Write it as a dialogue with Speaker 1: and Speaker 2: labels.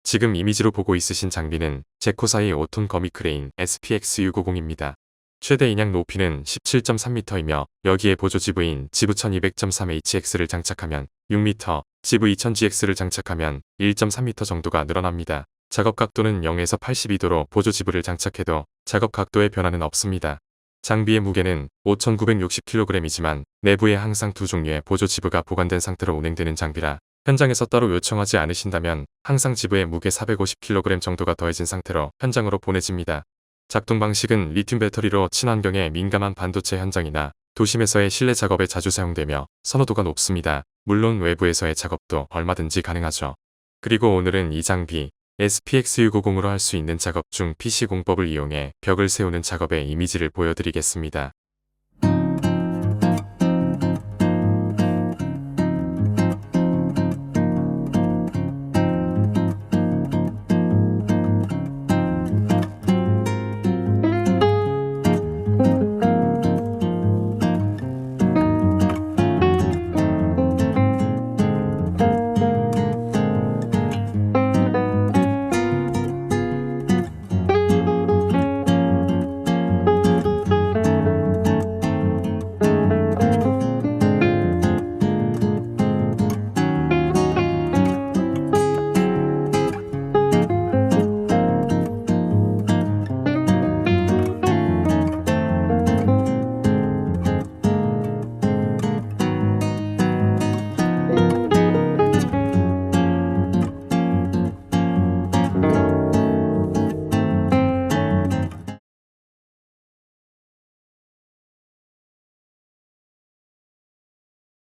Speaker 1: 지금 이미지로 보고 있으신 장비는 제코사의 5톤 거미크레인 SPX650입니다. 최대 인양 높이는 17.3m이며 여기에 보조 지브인 지브 1200.3HX를 장착하면 6m, 지브 2000GX를 장착하면 1.3m 정도가 늘어납니다. 작업 각도는 0에서 82도로 보조 지브를 장착해도 작업 각도의 변화는 없습니다. 장비의 무게는 5,960kg이지만 내부에 항상 두 종류의 보조 지브가 보관된 상태로 운행되는 장비라 현장에서 따로 요청하지 않으신다면 항상 지브의 무게 450kg 정도가 더해진 상태로 현장으로 보내집니다. 작동 방식은 리튬 배터리로 친환경에 민감한 반도체 현장이나 도심에서의 실내 작업에 자주 사용되며 선호도가 높습니다. 물론 외부에서의 작업도 얼마든지 가능하죠. 그리고 오늘은 이 장비 SPX650으로 할 수 있는 작업 중 PC 공법을 이용해 벽을 세우는 작업의 이미지를 보여드리겠습니다.